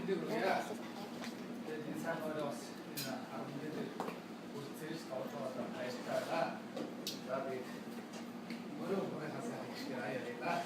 энэ сайн орой бас энэ 10 дээр үрцээж тавталгаа баярлалаа. За тэгээд өөрөө бүрээ хасаа хийх аяа.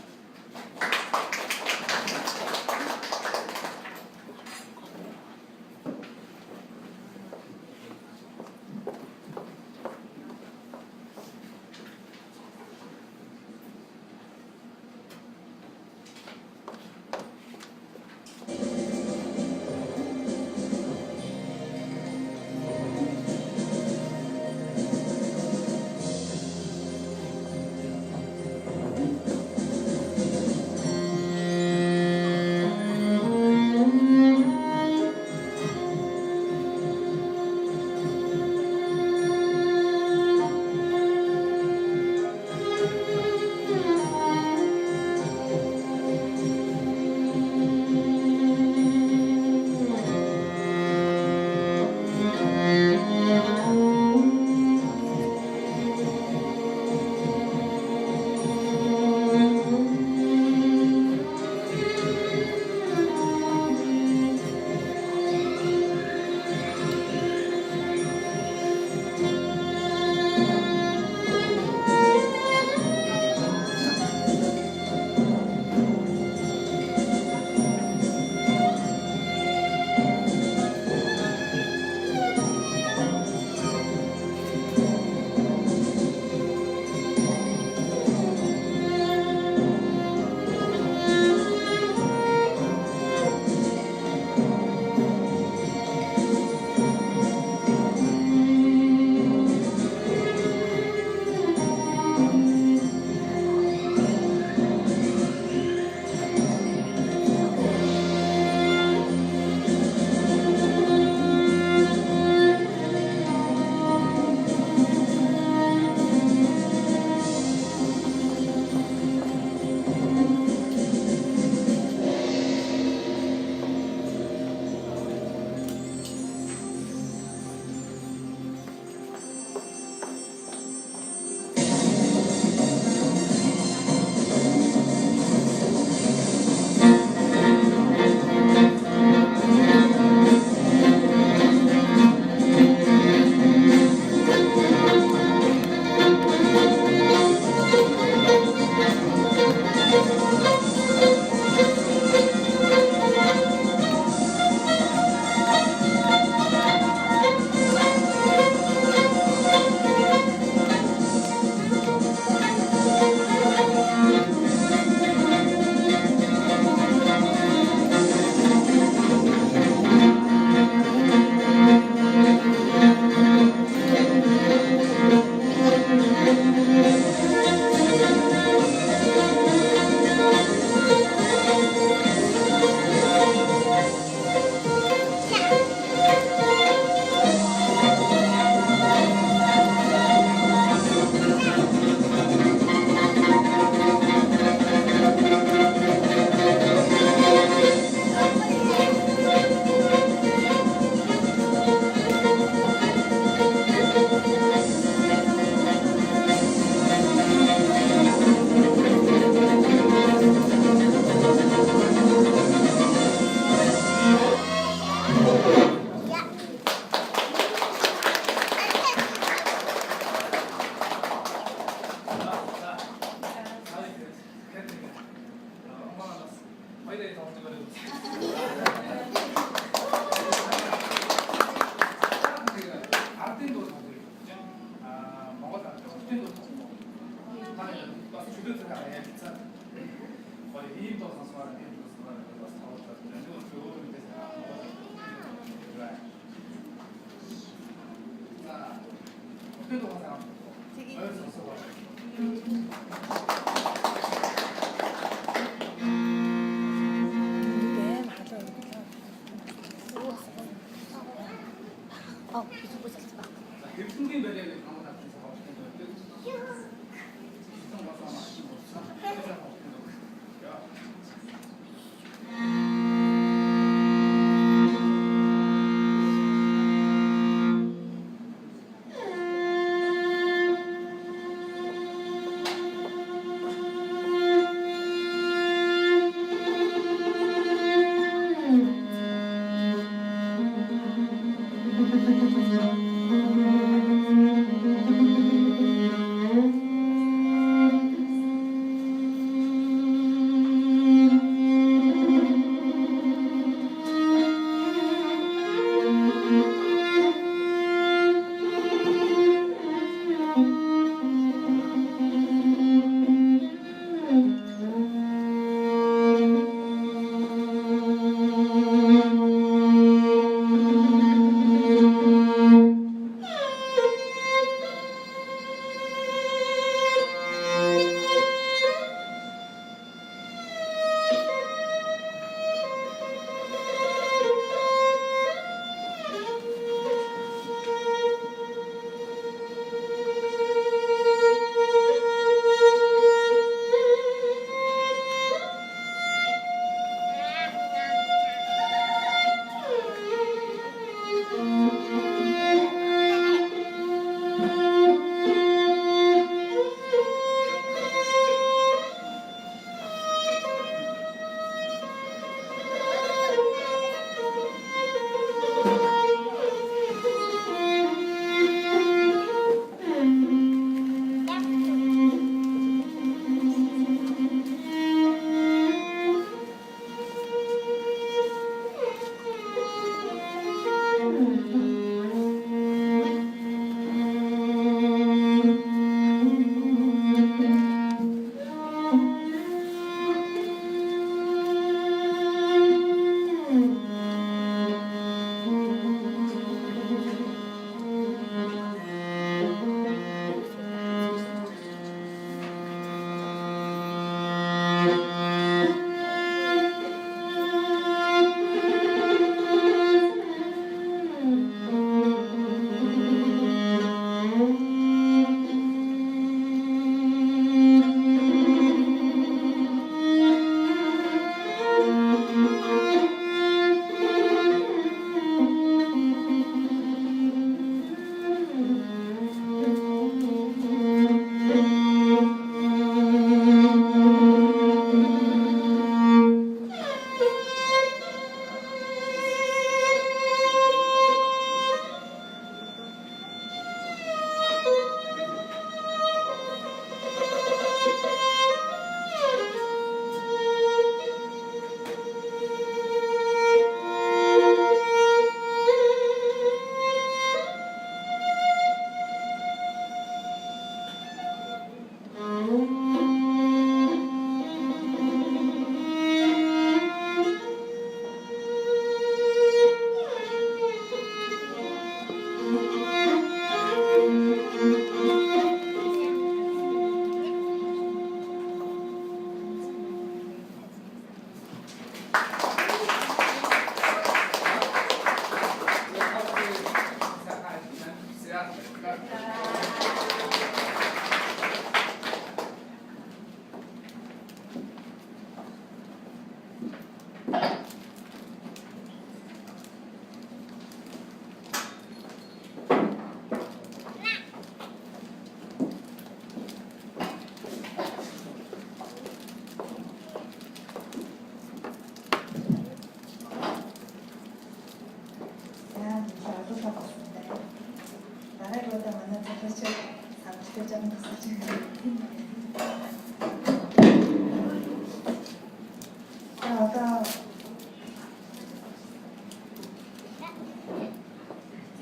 одоо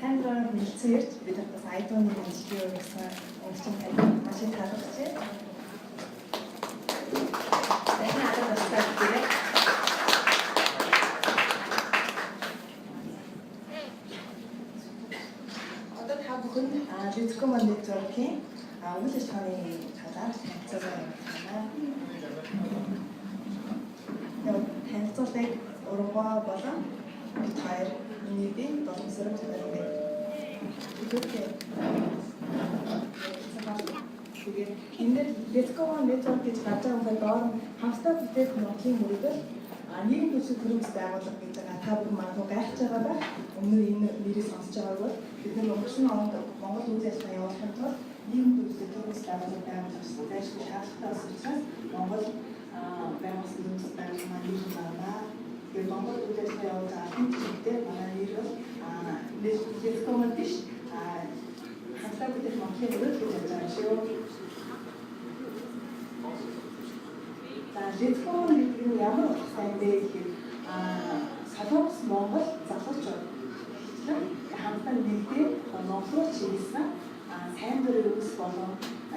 сайн дураар хэлсэн ярьж бид бас айдууны хэлжлээ гэсэн өнгөцөн маш их таалагдж байна. Дахин арга бастай гэрээ. Одоо та бүхэн Лизко Мандит зургийн үйл ажиллагааны талаар танилцуулга явуулна. Танилцуулгыг урагваа болон бид хоёр нийтийн боломжтой байна. Тэгээд энэ Лизко Мандит гэж гарч байгаа доор хамтдаа бүтээх Монголын мөрөдөл нийгэм төсөв төрөмс байгууллага гэж байгаа та бүхэн магадгүй гайхаж байгаа байх. Өмнө энэ нэрийг сонсож байгааг бол бид нар өнгөрсөн онд Монгол үйл ажиллагаа явуулахын тулд нийгэм төсөв төрөмс байгууллага байгуулсан зайлшгүй шаардлагатай учраас Монгол байгуулсан төсөв байгууллага маань нэр байгаа. Тэгээд Монгол үйл ажиллагаа явуулсан албан чиглэлээр манай нэр бол Лизко онцлог гэж хэлж байгаа шүү. За Литвон гэдэг нь ямар утгатай юм бэ гэхээр Солонгос Монгол залуучууд хамтдаа нэгдээ Монголоор чиглэсэн сайн дурын үс болон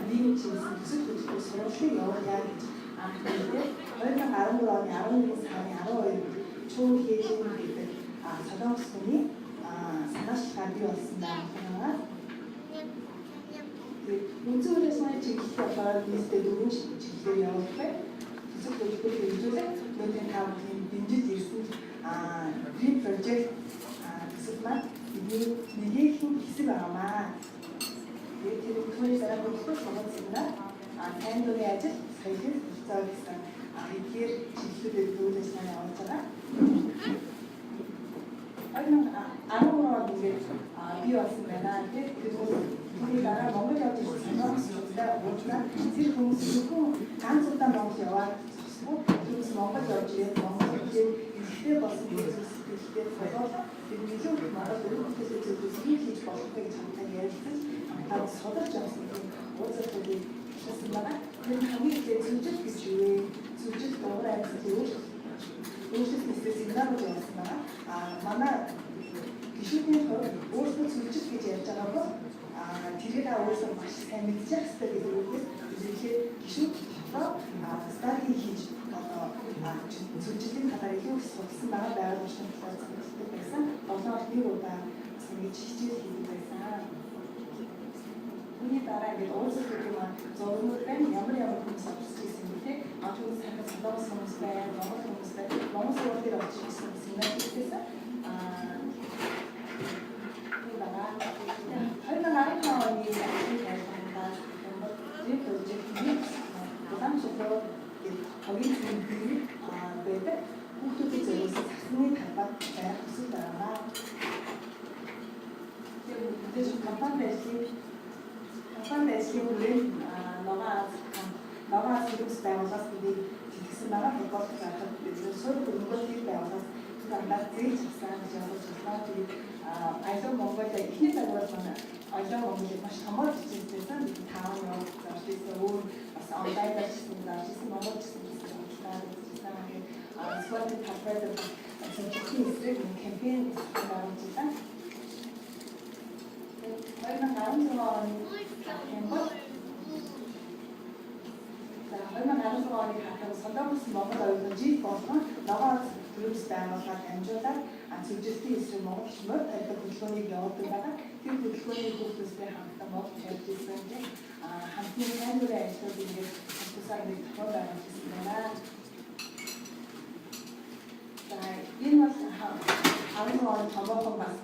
нийгэм чиглэсэн төсөл хөтөлбөр сургалтыг явуулъя гэж анх нийлээд 2013 оны 11 сарын 12-нд Чүн Хэжин гэдэг Солонгос хүний санаачлалаар бий болсон байгаа. Үнцгэрээс маань чиглэлтэй болоод нийтдээ 4 чиглэлээр явуулдаг. Төсөл хөтөлбөр хэрэгжүүлэх өнөөдрийн тавхын дэмжиж ирсэн Dream Project төсөл маань бидний нэгэн хэсэг байгаамаа. Тэгээд тэр түүний дараа хөтөлбөр сургалтын сайн дурын ажил соёлын зохицоо гэсэн эдгээр чиглэлээр үйл ажиллагаа явуулж байгаа. 2013 онд ингээд бий болсон байна. Тэгэхээр түүний дараа Монгол явж ирсэн санаачлалтай уулзаад тэр хүмүүс зөвхөн ганц удаа Монгол яваад зогсохгүй хүмүүс Монгол явж ирээд Монголд ихтэй болсон зүйлсүүдтэй болоод илүү маргааш өөрөөсөө зүйлсийг хийж болох гэж хамтаа ярилцсан. Хамтаа судалж явсан уулзалтуудыг хийсэн байна. Тэр хамгийн их зөвжил гэж юу вэ? Зөвжил дуугар амьсгал өөрчлөлт хийсэн сигналууд явуулсан байна. Манай гишүүдийн хувьд өөрсдөө зөвжил гэж ярьж байгаа бол тэрийг өөрсдөө маш сайн мэдчих хэрэгтэй гэдэг үгээс ихэхээр гишүүд стадийн хийж зөвжлийн талаар илүү их судалсан байгаа байгууллагын талаар зөвлөдөг байсан. Болоод нэг удаа ингэж хичээл хийх байсан. Үүний дараа ингээд уулзалтын зургууд байна. Ямар хүмүүс авч ирсэн бэ? Түүний сайн Солонгос хүмүүс байна, Монгол хүмүүс байна. Монгол сургалтын авч ирсэн сигнал хийсэн. 2015 оны Dream Project-ийн уламжлалт хогийн зүйлийг байдаг хүүхдүүдийн зориулсан засны талбай байх хүсэл байна. Тэгээд компани ажлын үеийн ногоон хэрэгс байгууллагаас бид тэгсэн байгаа хөлбөмбөг захад бид сөрөг хөлбөмбөгийг байгууллагаас дандаа зээлж авсан гэж явуулж байна. Тэгээд аялал Монголд ихний загвар манай аялал Монголд маш хамаар хичээлсэн бид 5 явж зарчсан өөр бас онлайн ажилласан зарчсан Монгол гэсэн спортын талбайд зөвхөн эсрэг кампайн гаргажлаа. 2016 оны хэмбэл 2016 оны хатаг Солонгос Монгол оюутан жил болгон ногоон төрөөс байгууллагаар дамжуулаад зөвжөлтийн эсрэг Монгол мөр тавьдаг хөтөлбөрийг явуулдаг байгаа. Тэр хөтөлбөрийн хүүхдүүдтэй хамтдаа Монгол явж ирсэн чинь хамтны сайн дурын ажлууд ингээд тусаар нэг тохиол байгуулсан байна. Энэ бол 11 он томоохон бас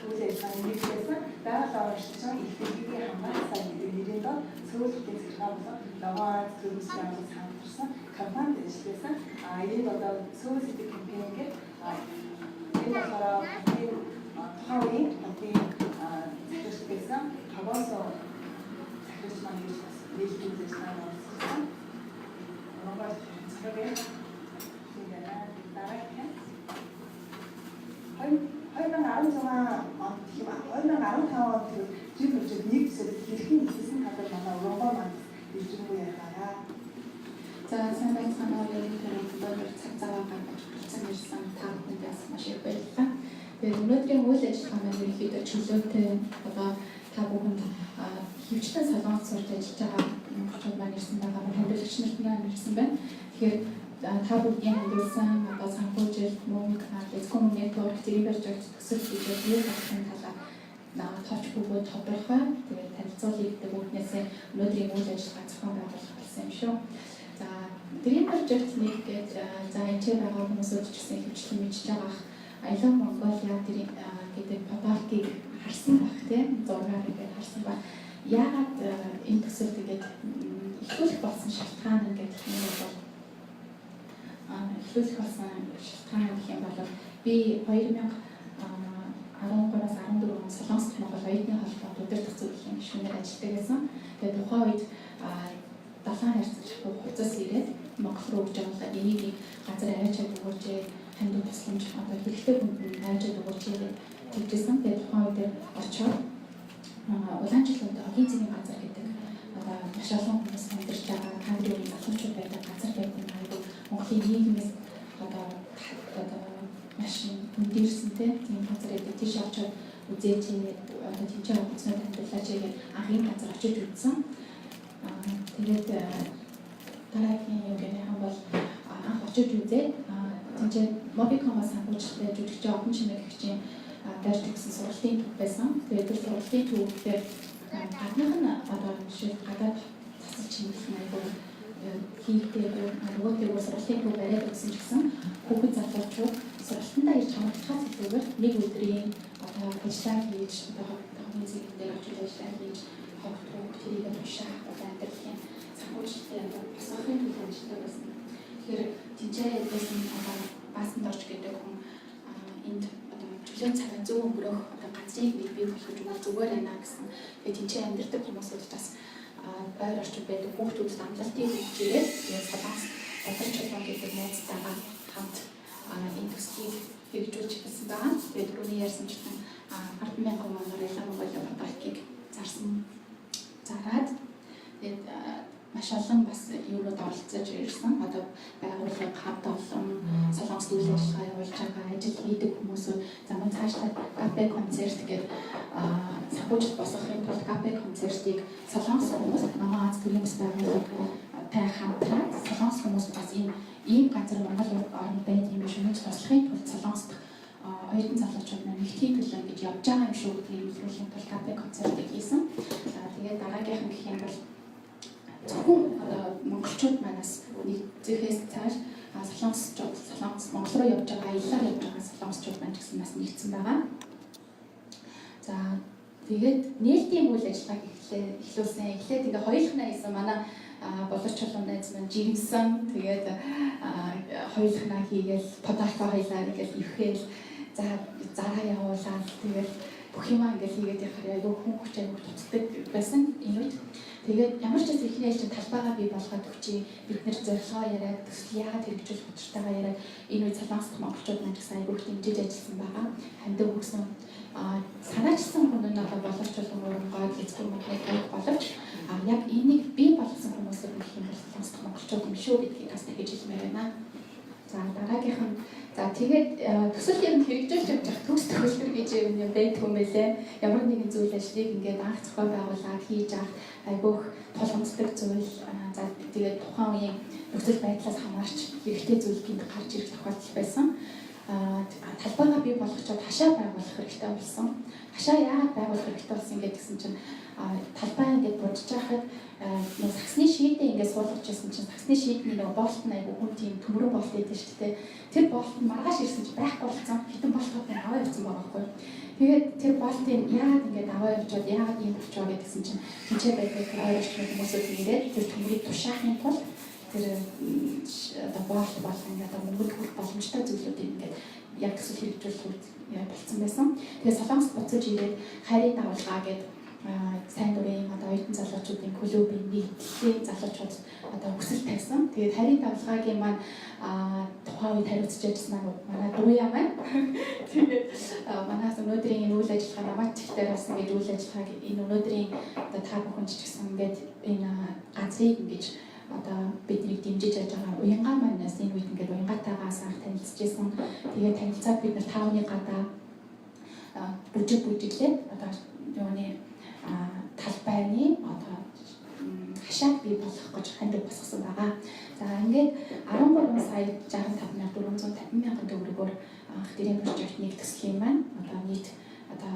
үйл ажиллагааны нэг байсан. Байгаль орчны их дэлхийн хамгаалсан нэрийн дор цөөлөлтийн зэрэг болон ногоон төрөөс байгуулсан хамтарсан компанид ажилласан. Энэ одоо цөөлөлтийн кампайн гэдэг энэ болохоор тухайн үеийн захирч байсан тогоос захирч маань гэж бас нийлбэр ажиллагаа болсон. Монгол цагийн 2015 онд Dream Project нэг зэрэг хэрхэн ихсэн талаар манай урангой маань иржингүй яриагаа. За сайн байцгаана уу энэ төрөөр цаг цаваа гаргаж хүрсэн ирсэн та бүхэнд бас маш их баярлалаа. Тэгээд өнөөдрийн үйл ажиллагаа маань ерөнхийдөө чөлөөтэй одоо та бүхэнд хөвчтөн солонгос сурж ажиллаж байгаа монголчууд маань ирсэн байгаа хамтлагч нарт маань ирсэн байна. Тэгэхээр та бүхэн хандсан одоо санхүүжилт мөнгө Letscom network Dream Project төсөл хийж юу гэсэн талаар тооч бөгөөд тодорхой тэгээд танилцуулъя гэдэг үгнээсээ өнөөдрийн үйл ажиллагаа зохион байгуулах болсон юм шүү. За Dream Project-ийг гээд за энэ байгаа хүмүүсүүд ч гэсэн хөвчлэн мэдж байгаа аялал Монголиа гэдэг порталыг харсан баг тийм зургаар ингээд харсан баг. Яагаад энэ төсөлд ингээд эхлүүлэх болсон шалтгаан ингээд юм бол эхлүүлэх болсон шалтгаан гэх юм бол би 2013-аас 14 он Солонгос Монгол оюутны холбоот удирдах зөвлөлийн гишүүнээр ажилладаг байсан. Тэгээд тухайн үед далайн харьцагч хуцас ирээд Монгол руу өгч явуулаад энийг газар аваачаад өгөөч, хандив тусламж одоо хэрэгтэй хүнд аваачаад өгөөч гэжсэн. Тэгээд тухайн үед очоод Улаанчлалд огийн цэгийн газар гэдэг одоо маш олон хүмүүс амьдарч байгаа Камерын залуучууд байдаг газар байдаг айгүй Монголын нийгмээс одоо маш хүндэрсэнтэй тийм газар байдаг. Тийш очоод үзээч одоо тийчээ өгсөн танилцуулаач гэх анхны газар очиж үзсэн. Тэгээд дараагийн юу гэх юм бол анх очиж үзээд тийчээ Mobicom-аас хамгуулжтай жүжигч Огон Чимээ гэгчийн дайрч өгсөн сургалтын төв байсан. Тэгээд тэр сургалтын төвдөө гаднах нь одоо жишээ гадаад засал чиглэл айгүй хийгдээ нөгөөдөө сургалтын төв бариад өгсөн ч гэсэн хүүхэд залуучууд сургалтандаа ирж хамгаалахаас илүүгээр нэг өдрийн одоо ажиллаа хийж одоо тохиолын зэвлэн дээр очиж ажиллаа хийж хогтроо тэрийг уншаа одоо амьдралын санхүүжилттэй одоо босгохын төлөө ажилладаг байсан. Тэгэхээр тэнцээ байсан одоо баасан дорж гэдэг хүн энд чөлөө цагаан зөв өнгөрөх одоо газрыг бий болгож зүгээр байна гэсэн. Тэгээд тэнцээ амьдардаг хүмүүсүүд бас байр орчид байдаг хүүхдүүд амлалтын хэмжээгээр тэгээд салаас одоо чөлөө гэдэг найзтайгаа хамт энэ төслийг хэрэгжүүлж ирсэн байгаа. Тэгээд түрүүний ярьсанчлан 10,000 моноор ялан Монголын бодолтыг зараад тэгээд маш олон бас юунууд оролцож ирсэн. Одоо байгууллага хамт олон солонгос үйл ажиллагаа явуулж байгаа ажил хийдэг хүмүүсүүд замун цаашдаа кафе концерт гэдэг санхүүжилт босгохын тулд кафе концертыг солонгос хүмүүс намаа аз төрийн бас байгууллагатай хамтраад солонгос хүмүүс бас ийм газар Монгол орнд байна юм биш үү? Туслахын тулд солонгост оюутан залуучууд нэгтгэхийн төлөө ингэж явж байгаа юм шүү гэдгийг илрүүлэхийн тулд кафе концертыг хийсэн. Тэгээд дараагийнх нь гэх юм бол зөвхөн монголчууд манаас нэг зэхээс цааш солонгос Монгол руу явж байгаа аяллаар явж байгаа солонгосчууд маань гэсэн нас нэгдсэн байгаа. За тэгээд нээлтийн үйл ажиллагааг эхлүүлсэн. Эхлээд ингээ хоёулахнаа хийсэн манай боловч чулуун найз маань жирэмсэн. Тэгээд хоёулахнаа хийгээл подалфа хоёлаа ингээл ирэхэл за зараа явуулаад тэгээд бүх юм ингээл хийгээд яхаар айгүй хүн хүч айгүй туцдаг байсан энэ үед. Тэгээд ямар ч зүйл ихний ээлжийн талбайгаа бий болгоод өгчий бид нэр зорилгоо яриад төсөл яагаад хэрэгжүүлэх учиртайгаа яриад энэ үед солонгос монголчууд маань гэсэн айгүй их дэмжиж ажилласан байгаа. Хандив өгсөн санаачилсан хүн нь одоо боловч чулуун эцэг мөнгөний боловч яг энийг бий болгосон хүмүүсээр гэх юм бол солонгос монголчууд юм шүү гэдгийг бас дахиж хэлмээр байна. За дараагийнх нь за тэгээд төсөл юм хэрэгжүүлж явж байгаа төс төгөлдөр гэж юм байдаг юм байлээ. Ямар нэгэн зүйл ажлыг ингээд анх зохион байгуулаад хийж авах айгүйх тулгамддаг зүйл. За тэгээд тухайн үеийн нөхцөл байдлаас хамаарч хэрэгтэй зүйлүүд гарч ирэх тохиолдол байсан. Талбайгаа бий болгочод хашаа байгуулах хэрэгтэй болсон. Хашаа яагаад байгуулах хэрэгтэй болсон гэдгсэн чинь талбай ингээд будж байхад саксны шийдээ ингээд суулгаж байсан чинь саксны шийдний нэг болт нь айгүй хүн тийм төмөрөн болт байдаг шүү дээ. Тэр болт нь маргааш ирсэн чинь байхгүй болсон. Хитэн болтууд нь аваа явсан байгаа байхгүй. Тэгээд тэр болтын яагаад ингээд аваа явжоод яагаад ийм болчихоо гэдгсэн чинь тэнцээ байдаг ойрч хүмүүсүүд ирээд тэр төмөрийг тушаахын тулд тэр одоо болт болон ингээд мөнгө хүрэх боломжтой зүйлүүдийг ингээд яг төсөл хэрэгжүүлэх болсон байсан. Тэгээд солонгос буцаж ирээд хайрын дагуулгаа гэдэг сайн дурын одоо оюутан залуучуудын клубын нийтлэлийн залуучууд одоо хүсэл тавьсан. Тэгээд хайрын дагуулгагийн маань тухайн үед хариуцж ажилласан манай дууяа маань. Тэгээд манаас өнөөдрийн энэ үйл ажиллагаа намайг чихээр бас ингэж үйл ажиллагааг энэ өнөөдрийн одоо та бүхэн ч гэсэн ингээд энэ газрыг ингэж одоо бидний дэмжиж яаж байгаа уянгаа манаас энэ үед ингээд уянгаатайгаас анх танилцчихсан. Тэгээд танилцаад бид нар 5 оны гадаа бүжиглээ. Одоо юуны талбайны одоо хашааг бий болгох гэж хандив босгосон байгаа. За ингээд 13 сая 65,450,000 төгрөгөөр анх дэрийн прожект нэг төслийн маань одоо нийт одоо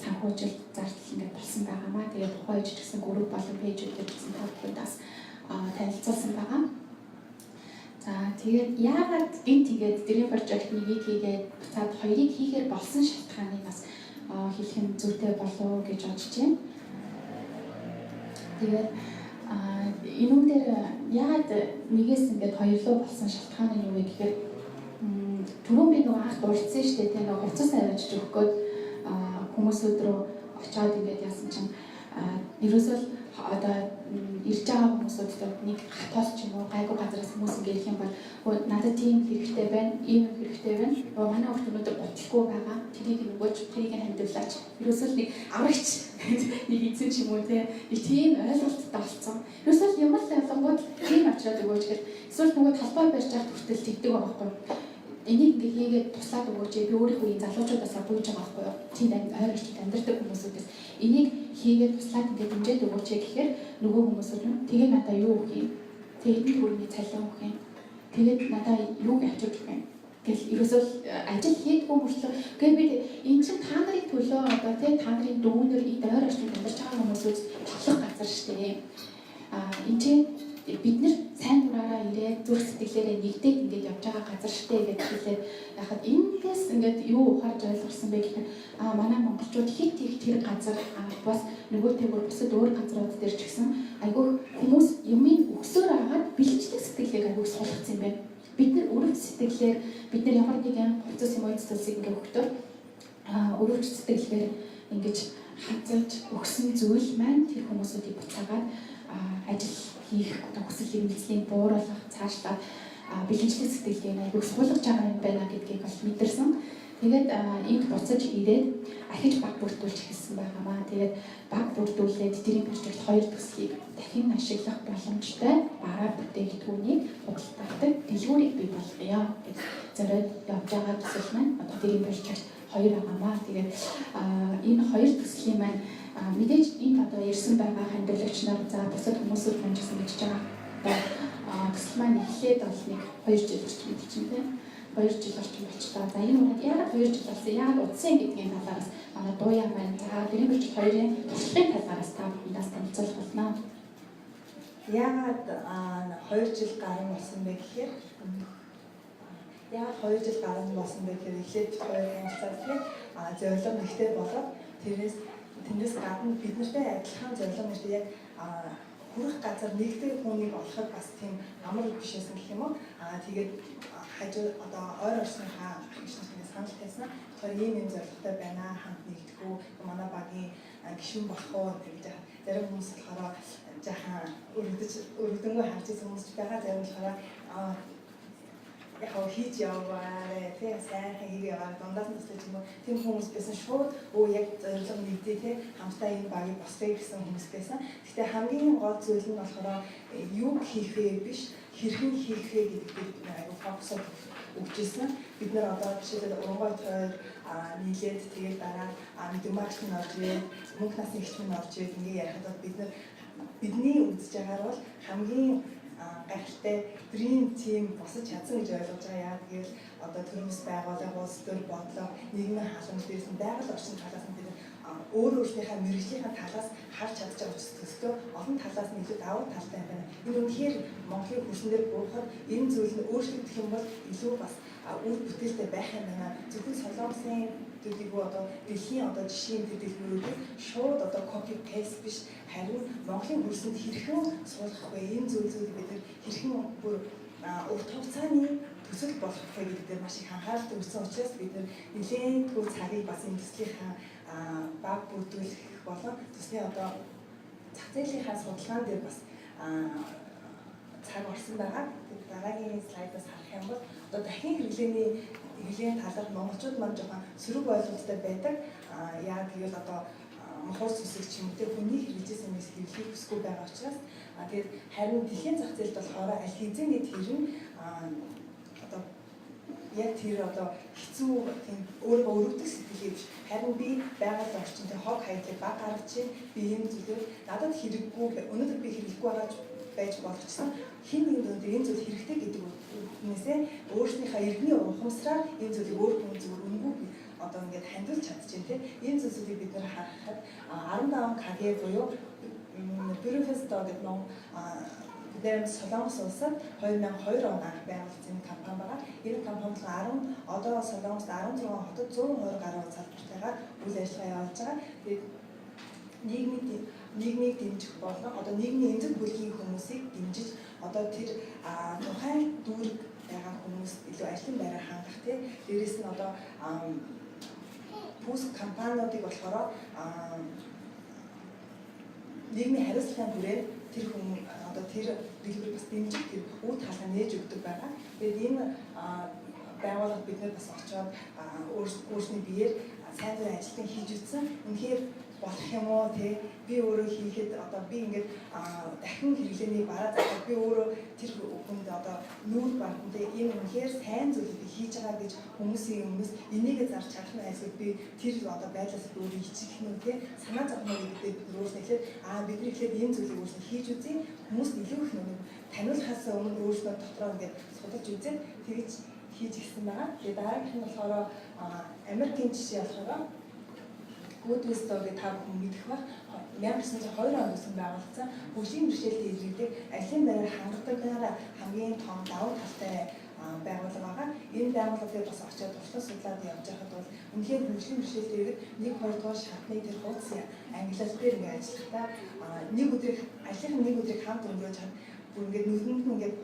санхүүжилт зардал ингээд болсон байгаамаа. Тэгээд тухайн үеч гэсэн групп болон пэйжүүдээр гэсэн тавтуудаас танилцуулсан байгаа. За тэгээд яагаад тэгээд дэрийн прожект нэгийг хийгээд буцаад хоёрыг хийхээр болсон шалтгааныг бас хэлэх нь зүйтэй болов гэж бодож байна. Тэгээд энэ үн дээр яагаад нэгээс ингээд хоёрлоо болсон шалтгаан нь юу вэ гэхээр түрүүн би нөгөө анх дурдсан шүү дээ. Тэгээ нөгөө хувцас авчиж өгөхөд хүмүүсүүд рүү очиод ингээд яасан чинь ерөөсөө одоо ирж байгаа хүмүүсүүд нэг хатоос ч юм уу гайгүй газараас хүмүүс ингээд их юм бол надад тийм хэрэгтэй байна, ийм хэрэгтэй байна. Манай урт өнөөдөр бодлохгүй байгаа. Тэрийг нөгөөж тэрийг хандуулаач. Ерөөсөө нэг аврагч нэг эзэн ч юм уу тийм ойлголттой болсон. Ерөөсөө юм л ялангууд тийм авчраад өгөөч гэх. Эсвэл нөгөө талбай барьж явах хүртэл тэгдэг байгаа байхгүй. Энийг ингээ хийгээд туслаад өгөөч. Би өөрийнхөө энэ залуучуудаас гуйж байгаа байхгүй юу? Тийм ойролцоо амьдардаг хүмүүсүүдээс энийг хийгээд туслаад ингээ дэмжиж өгөөч гэхээр нөгөө хүмүүсүүд нь тэгээ надаа юу өгөх юм? Тэгээд түрүүний цалин өгөх юм. Тэгээд надаа юуг авчиж өгөх юм? Гэл ерөөсөө ажил хийдгүү мөрчлөө. Тэгээд би энэ чинь та нарын төлөө одоо тий та нарын дүүнер энд ойр орчинд амьдарч байгаа хүмүүсүүд тоглох газар шүү дээ. Энэ чинь бид нэр сайн дураараа ирээд зүрх сэтгэлээрээ нэгдээд ингээд явж байгаа газар штэ гэж хэлээд яхад энэс ингээд юу ухаарж ойлгуулсан бэ гэхээр манай монголчууд хит их тэр газар бас нөгөөтэйгөр бусад өөр газрууд дээр ч гэсэн айгүй хүмүүс юмыг өгсөөр агаад бэлжлэх сэтгэлийг айгүй суулгацсан юм байна. Бид нар өрөвч сэтгэлээр бид нар ямар нэгэн процесс юм үйлчлэлийг ингээд өгтөө өрөвч сэтгэлээр ингэж хазаж өгсөн зүйл маань тэр хүмүүсүүдийг буцаагаад ажил хийх одоо хүсэл эрмэлзлийн бууруулах цаашлаад бэлэнчлэх сэтгэлгээ айгүй суулгаж байгаа юм байна гэдгийг бол мэдэрсэн. Тэгээд энд буцаж ирээд ахиж баг бүрдүүлж эхэлсэн байгаамаа. Тэгээд баг бүрдүүлээд тэрийн project 2 төслийг дахин ашиглах боломжтой бараа бүтээгдэхүүнийг худалдаадаг дэлгүүрийг бий болгоё гэж зориод явж байгаа төсөл маань одоо тэрийн project 2 байгаамаа. Тэгээд энэ 2 төслийн маань мэдээж энэ одоо ирсэн байгаа хандлагч нар за бусад хүмүүсүүд маань гэсэн гэж байгаа. Төсөл маань эхлээд бол нэг 2 жил орчим чинь тийм 2 жил орчим болчихлоо. За энэ үед яагаад 2 жил болсон? Яагаад удсан гэдгийн талаараас манай дууяа маань за тэрийн бич 2-ын туршлагын талаараас та бүхэндээ танилцуулах болно. Яагаад 2 жил гарсан болсон бэ гэхээр яагаад 2 жил гарсан болсон бэ гэхээр эхлээд хоёрын уулзалтыг зөвлөм нэгтэй болоод тэндээс гадна бид нартай адилхан зөвлөм нэгтэй яг хүрэх газар нэгдэх хүнийг олоход бас тийм амар бишээсэн гэх юм уу. Тэгээд хажуу одоо ойр орсныхаа агчнаас санал тавьсан. Тэгэхээр ийм зорилготой байна. Хамт нэгдэх үү, манай багийн гишүүн болох уу гэж зарим хүмүүс болохоор жаахан өргөдөнгөө харж ирсэн хүмүүс байгаа. Зарим болохоор яг хийж яваарэ тий сайхан хийгээ яваа дундаас нь төсөж юм уу тийм хүмүүс байсан шууд яг зорилго нэгдээ тий хамтдаа энэ багийг босгоё гэсэн хүмүүс байсан. Гэхдээ хамгийн гол зүйл нь болохоор юу хийх вэ биш хэрхэн хийх вэ гэдэгт аюул фокусод өгчээсэн. Бид нар одоо жишээлбэл урангой тойр нийлээд тэгээд дараа мэдмагч нь орж ирээд мөнх насны ихч нь орж ирээд ингээ ярихад бидний үзэж байгаагаар бол хамгийн гайхалтай dream team босож чадсан гэж ойлгож байгаа. Яа гэвэл одоо төрөөс байгууллага, улс төр бодлого, нийгмийн халамж дээрс нь байгаль орчин талаас нь бид өөрийнхөө мэрэгжлийн талаас харж чадж байгаа учраас төсөө олон талаас нь илүү давуу талтай байна. Энэ үнэхээр Монголын хөрсөн дээр буухад энэ зүйл нь өөрчлөгдөх юм бол илүү бас үр бүтээлтэй байх юм байна. Зөвхөн Солонгосын төлөвлөгөө одоо дэлхийн одоо жишийн төлөвлөгөөийг шууд одоо copy paste биш харин Монголын хөрсөнд хэрхэн суулгах вэ? Энэ зүйлийг бид хэрхэн бүр урт хугацааны төсөл болгох вэ гэдэг дээр маш их анхаарал төвлөрсөн учраас бид нэлээд төр цагийг бас энэ төслийнхаа баг бүрдүүлэх болон төслийн одоо зах зээлийнхаа судалгаан дээр бас цаг орсон байгаа. Дараагийн слайдаас харах юм бол одоо дахин хэрэглээний талаар монголчууд маань жоохон сөрөг ойлголттой байдаг. Яг гэвэл одоо мохор сүсэг ч юм уу тэ хүний хэрэгжсэн мэс хэрэглэхийг хүсэхгүй байгаа учраас тэгээд харин дэлхийн зах зээлд болохоор аль хэзээний тэр нь одоо яг тэр одоо хэцүү тийм өөрөө өрөвдөх сэтгэлээ биш харин би байгаль орчинтэй хог хаядлыг баг гаргаж чинь би юм зүйлээр надад хэрэггүй өнөөдөр би хэрэглэхгүй байж болчихсон хин нэгэн өнөөдөр энэ зүйл хэрэгтэй гэдэг үгнээсээ өөрснийхөө иргэний ухамсараар энэ зүйлийг өөр хүн зүгээр үнгүй одоо ингээд хандуулж чадчихээн тийм энэ зүйлсүүдийг бид нэр харахад 15 кг буюу Brewfest гэдэг ном дээр Солонгос улсад 2002 он анх байгуулсан компани байгаа. Энэ компанид одоо Солонгост 16 хотод 120 гаруй салбартайгаар үйл ажиллагаа явуулж байгаа. Тэгээд нийгмийг дэмжих болон одоо нийгмийн эмзэг бүлгийн хүмүүсийг дэмжиж одоо тэр тухайн дүүрэг байгаа хүмүүст илүү ажлын байраар хангах тийм дээрэс нь одоо пүүс компаниудыг болохоор нийгмийн хариуцлагын хүрээр тэр хүн одоо тэр дэлгүүрийг бас дэмжих тэр үе талаа нээж өгдөг байгаа. Тэгээд энэ байгууллага биднээ бас очоод өөрсний биеэр сайн дурын ажилтан хийж үзсэн. Үнэхээр болох юм уу те би өөрөө хийхэд одоо би ингээд дахин хэрэглээний бараа загаад би өөрөө тэр хүнд одоо нүүр бартантай ийм үнэхээр сайн зүйлийг хийж байгаа гэж хүмүүсийн өмнөөс энийг зарж чадах нь эсвэл би тэр одоо байдлаас өөрөө ичих нь те санаа зовно гэдэг өөрөөс нэхлээд бидний ихлээр ийм зүйлийг өөрсдөө хийж үзье хүмүүс илүү их нэг таниулахаас өмнө өөрсдөө дотроо ингээд судалж үзээд тэгж хийж гисэн байгаа. Тэгээд дараагийнх нь болохоор Америкийн жишээ болохоор Good Wisdom-ыг та бүхэн мэдэх ба 1902 онд үүсгэн байгуулагдсан хөгжлийн бэрхшээлтэй иргэдэг ажлын байраар хангадаг хамгийн том давуу талтай байгууллага байгаа. Энэ байгууллагыг бас очиод туршлага судлаад явж байхад бол үнэхээр хөгжлийн бэрхшээлтэй иргэд 1-2 дугаар шатны тэр хуудас ангилал дээр ингээд ажиллахдаа нэг өдрийг хамт өнгөрөөж хад бүр ингээд нүдэнд нь ингээд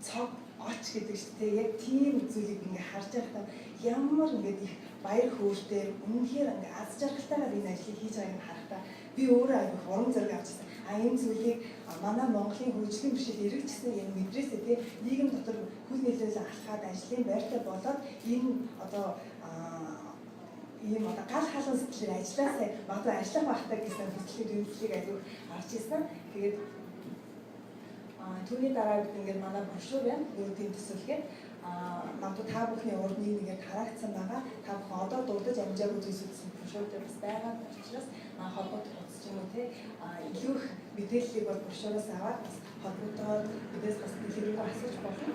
цог оч гэдэг чинь те яг тийм зүйлийг ингээд харж байхдаа ямар ингээд их баяр хөөртэй үнэхээр ингээд аз жаргалтайгаар энэ ажлыг хийж байгааг нь харахтаа би өөрөө аяг урам зориг авчихсан. Энэ зүйлийг манай Монголын хөгжлийн бэрхшээл эргэлжсэн юм мэдрээсээ те нийгэм дотор хүл нийлүүлэн алхаад ажлын байртай болоод энэ одоо ийм одоо гал халуун сэтгэлээр ажилласаа магадгүй ажиллах байхтай гэсэн хүслийг үйлчлэгийг аяг авч ирсэн. Тэгээд түүний дараа ингээд манай брошюр байна. Өөрийн төсөлгээд магадгүй та бүхний урд нэгээд тараагдсан байгаа. Та бүхэн одоо дурдж амжаагүй зүйлс үзсэн брошюр дээр бас байгаа учраас холбоотой хуудас ч юм уу те илүү их мэдээллийг бол брошюроос аваад бас холбоотойгоор бидээс бас дэлгэрэнгүй асууж болно.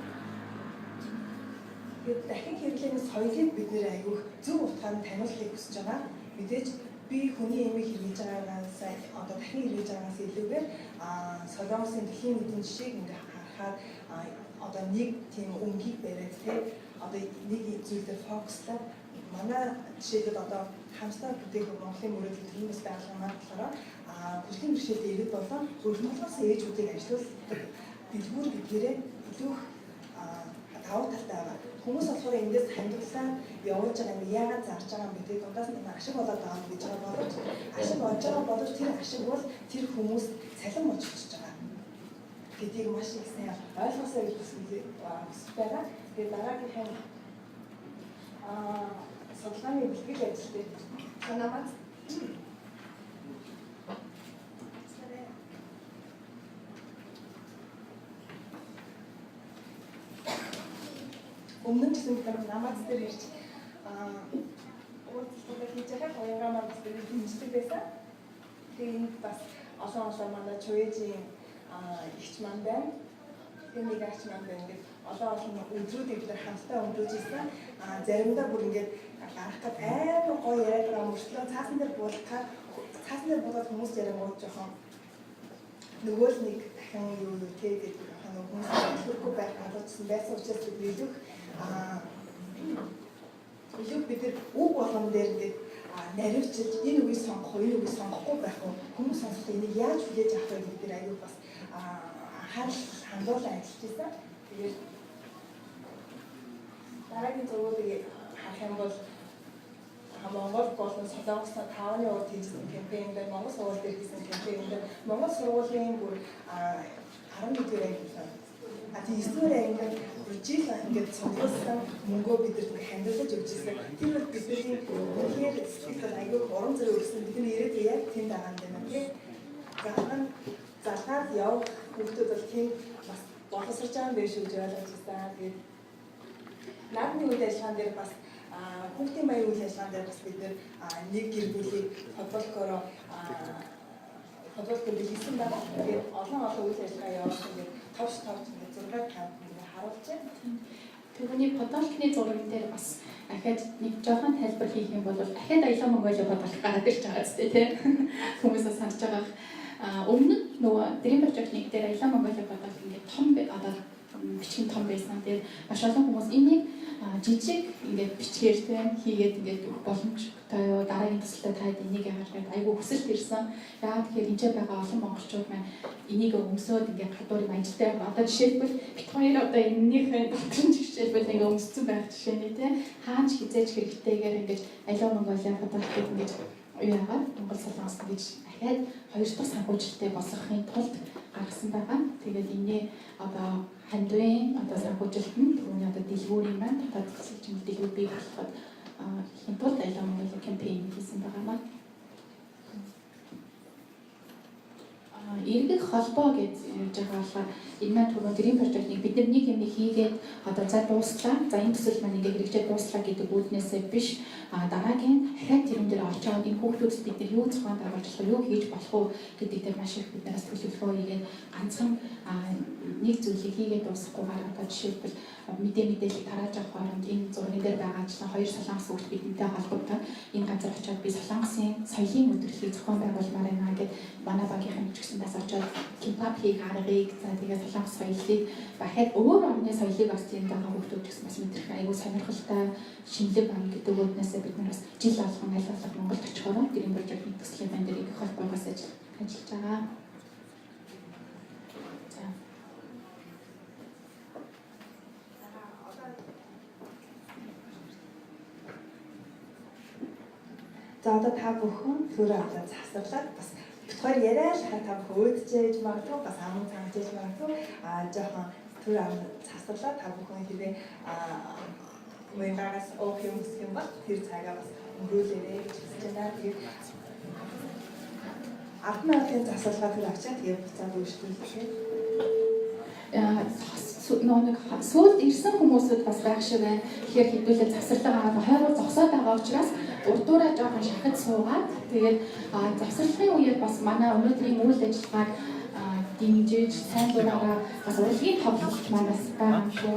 Тэгээд дахин хэрэглээний соёлыг бид нэр аягүй зөв утгаар нь таниулахыг хүсэж байгаа. Мэдээж би хүний эмийг хэрэглэж байгаагаас одоо дахин хэрэглэж байгаагаас илүүгээр Солонгосын дэлхийн эдийн жишээг ингээ харахаар одоо нэг тийм өнгийг бариад те одоо нэг зүйл дээр фокуслаад манай жишээлбэл одоо хамстай бүтээх Монголын мөрөдөл төрийн бас байгууллага маань болохоор хөгжлийн бэрхшээлтэй иргэд болон өргөнөлтөөс ээжүүдийг ажилуулдаг дэлгүүр гэдгээрээ илүү давуу талтай байгаа. Хүмүүс болохоор эндээс хандгалаа явуулж байгаа юм яагаад зарж байгаа юм бэ? Дундаас нь ашиг болоод байгаа гэж байгаа боловч ашиг болж байгаа боловч тэр ашиг бол тэр хүмүүс цалин мочилж байгаа гэдгийг маш их сайн ойлгосоо гэж хүсэж байгаа. Тэгээд дараагийнх нь судалгааны бэлтгэл ажилтнууд санаамат өмнө нь гэсэн бид намаас дээр ирж уулзалтыг хийж байгаа уянгаа маань дээр дэмждэг байсан. Тэгээд энд бас олон манай чуяжийн ихч маань байна. Тэнийг агч маань байна. Ингээд олон өдрүүдийг бид хамтдаа өнгөрөөж ирсэн. Заримдаа бүр ингээд гарахад амар гоё яриад байгаа мөрчлөө цаасан дээр буулгаад хүмүүс ярингууд жоохон нөгөө л нэг дахин юу тий гэдэг хүмүүс хэлэхгүй байх боломжтой байсан учраас бид илүү бид үг болгон дээр ингээд наривчилж энэ үгийг сонгох уу, энэ үгийг сонгохгүй байх уу, хүмүүс сонсохдоо энийг яаж хүлээж авах вэ гэдэг аюул бас хандуулан ажиллаж байсан. Тэгээд дараагийн зургуудыг харах юм бол Монгол болон Солонгос 5-ны урд хийсэн кампэйн дээр Монгол сургууль дээр хийсэн кампэйн дээр Монгол сургуулийн бүр 11-р анги эсвэл ингээд жил ингээд цуглуулсан мөнгөө бидэд ингээд хандуулж өгч ирсэн. Тэр бол бидний үнэхээр сэтгэл аягүй урам зориг өгсөн. Бидний ирээд яг тийм байгаа юм байна тийм. Залгаад явах хүмүүс бол тийм бас боловсрч байгаа юм биш үү гэж ойлгож байна. Тэгээд наадмын үйл ажиллагаан дээр бас хүүхдийн баярын үйл ажиллагаан дээр бас бид нэг гэр бүлийг холбоолохоор хийсэн байгаа. Тэгээд олон үйл ажиллагаа явуулсан ингээд товч ингээд 6 камп ингээд харуулж байна. Түүний подолкны зураг дээр бас ахад нэг жоохон тайлбар хийх юм бол ахад аялал Монголио бодох гараад ирж байгаа зү тийм хүмүүсээ санаж байгаа. Өмнө нь нөгөө Dream Project-ник дээр аялал Монголио бодох ингээд том одоо бичгийн том байсан. Тэгээд маш олон хүмүүс энийг жижиг ингээд бичгээр тийм хийгээд ингээд өгөх боломжтой юу дараа дараагийн төсөлтөд таад энийг яагаад айгүй хүсэлт ирсэн. Яагаад тэгэхээр энэ байгаа олон монголчууд маань энийг өмсөөд ингээд гадуур юм ажилтаа одоо жишээлбэл бит хоёр одоо энэнийхээ дотрын жишээлбэл ингээд өмссөн байх жишээ нь тийм хаач хизээж хэрэгтэйгээр ингээд аливаа Монголиа фотографик ингээд яагаад Монгол Солонгос гэж дахиад хоёр дахь санхүүжилттэй болгохын тулд гаргасан байгаа. Тэгээд энэний одоо хандвын одоо санхүүжилт нь түрүүний одоо дэлгүүрийн маань дотоод засгийн дэлгүүр бий болгоход хийх тулд аливаа Монголиа кампайн хийсэн байгаа маань. Иргэх холбоо гэж ярьж байгаа болохоор энэ маань түрүү Green Project-ийг бид нэг юм хийгээд одоо за дууслаа. За энэ төсөл маань ингээ хэрэгжээд дууслаа гэдэг үүднээсээ биш дараагийн дахиад тэрэн дээр орж байгаа энэ хүүхдүүдэд бид нар юу зохион байгуулж болох юу хийж болох уу гэдэг дээр маш их биднээс төлөвлөгөө хийгээд ганцхан нэг зүйлийг хийгээд дуусгахгүйгээр одоо жишээлбэл мэдээлэл тарааж авах хооронд энэ зургийн дээр байгаачлан хоёр солонгос хүүхд бидэнтэй холбогдоод энэ газар очиод би солонгосын соёлын өдрөлийг зохион байгуулмаар байна гэдэг манай багийнхан чигсэндээс очиод кимпап хийх аргыг за тэгээд солонгос соёлыг дахиад өөр орны соёлыг бас тийм байгаа хүүхдүүд гэсэн бас мэдрэх айгүй сонирхолтой шинэлэг байна гэдэг үүднээсээ бид нар бас жил болгон аль болох Монголд очихоор Green Project-ийн төслийн байн дээр их холбоогоос ажиллаж байгаа. За одоо та бүхэн төрөө аваад завсарлаад бас битгаар яриа л та бүхэн өөдчээж магадгүй бас аман цангаж магадгүй жоохон төрөө аваад завсарлаад та бүхэн хэрэг мөнгөөс өөх юм бол тэр цагаа бас өнгөрүүлээрэй гэж хэлж байна. Тэгээд 10 минутын завсарлага төр авчаа тэгээд буцаад үйлчлүүлээ. Нэг сүүлд ирсэн хүмүүсүүд бас байх шиг байна. Тэгэхээр хэдүүлээ завсарлага аваад хойроо зогсоод байгаа учраас урдуураа жоохон шахаж суугаад тэгээд завсарлагын үеэр бас манай өнөөдрийн үйл ажиллагааг дэмжиж сайн дураараа бас урлагийн тоглолт маань бас байгаа юм шүү.